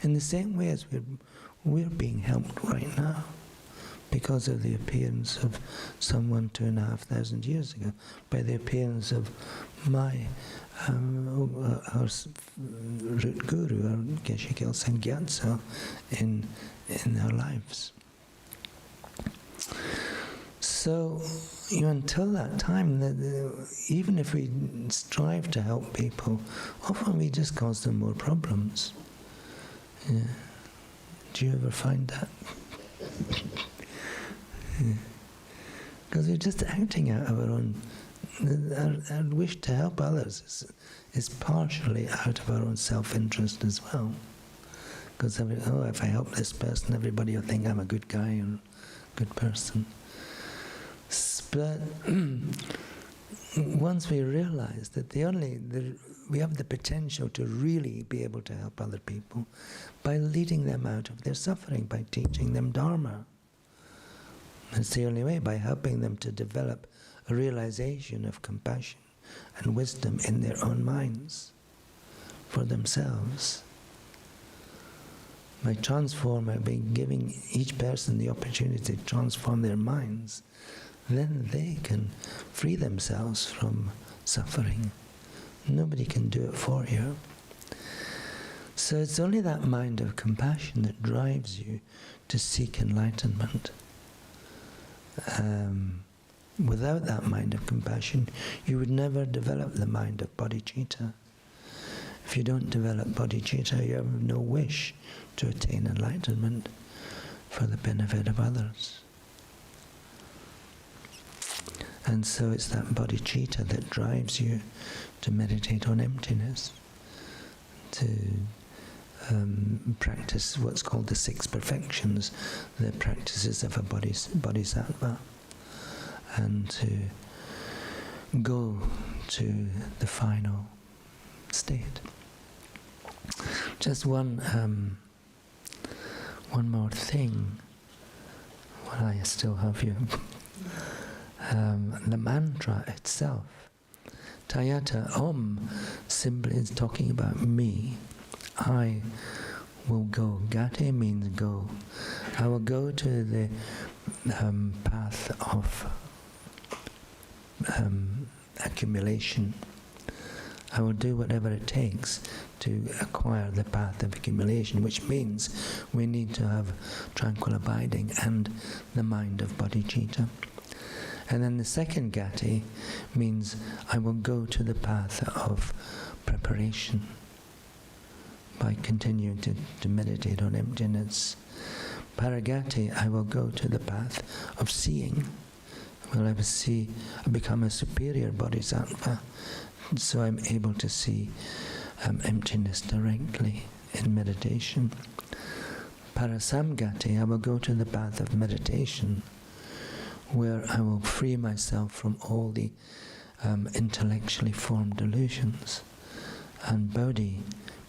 in the same way as we're being helped right now, because of the appearance of someone 2,500 years ago, by the appearance of my our root guru, our Geshe Kelsang Gyatso, in our lives. So, until that time, even if we strive to help people, often we just cause them more problems. Yeah. Do you ever find that? Because we're just acting out of our own. Our wish to help others is partially out of our own self-interest as well. Because if I help this person, everybody will think I'm a good guy or a good person. But once we realize that we have the potential to really be able to help other people by leading them out of their suffering, by teaching them Dharma. It's the only way, by helping them to develop a realization of compassion and wisdom in their own minds for themselves. By giving each person the opportunity to transform their minds, then they can free themselves from suffering. Nobody can do it for you. So it's only that mind of compassion that drives you to seek enlightenment. Without that mind of compassion, you would never develop the mind of bodhicitta. If you don't develop bodhicitta, you have no wish to attain enlightenment for the benefit of others. And so it's that bodhicitta that drives you to meditate on emptiness, to practice what's called the 6 perfections, the practices of a bodhisattva, and to go to the final state. Just one more thing, while I still have you. The mantra itself, Tayata Om, simply is talking about me. I will go. Gate means go. I will go to the path of accumulation. I will do whatever it takes to acquire the path of accumulation, which means we need to have tranquil abiding and the mind of bodhicitta. And then the second gati means I will go to the path of preparation by continuing to meditate on emptiness. Paragati, I will go to the path of seeing. Well, I become a superior bodhisattva, so I'm able to see emptiness directly in meditation. Parasamgati, I will go to the path of meditation, where I will free myself from all the intellectually formed delusions. And Bodhi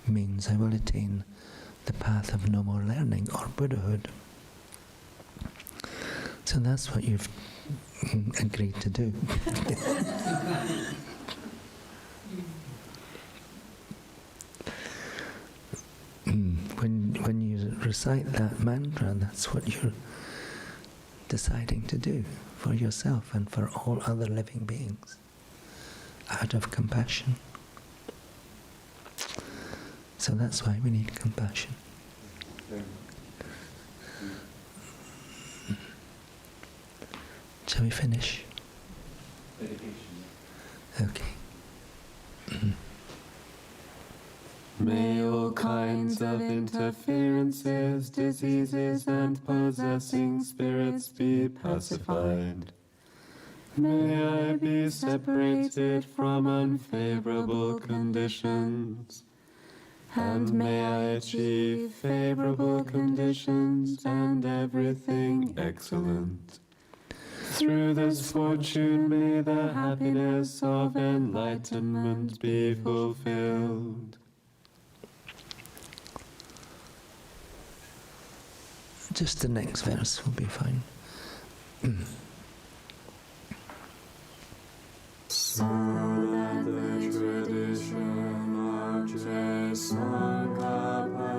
means I will attain the path of no more learning, or Buddhahood. So that's what you've agreed to do. When you recite that mantra, that's what you're deciding to do for yourself and for all other living beings, out of compassion. So that's why we need compassion. Shall we finish? Okay. May all kinds of interferences, diseases, and possessing spirits be pacified. May I be separated from unfavorable conditions, and may I achieve favorable conditions and everything excellent. Through this fortune may the happiness of enlightenment be fulfilled. Just the next verse will be fine. So that the tradition of Tsongkhapa,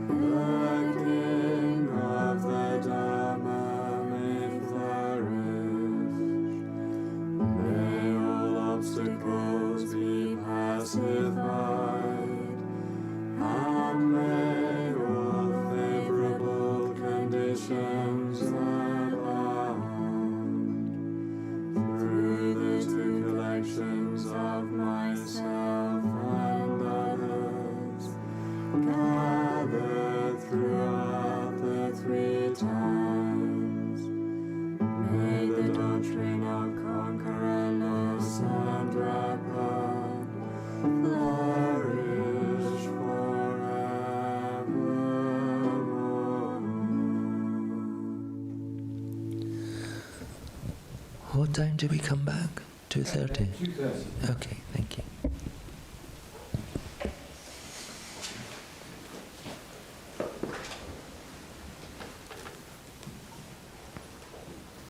the king of the Dhamma, may flourish. May all obstacles be pacified, and may all favorable conditions abound. Through the two collections of myself and others, gathered throughout the three times, may the doctrine of Conqueror Los and Rapa flourish forevermore. What time do we come back? 2:30? 2:30. Okay, thank you.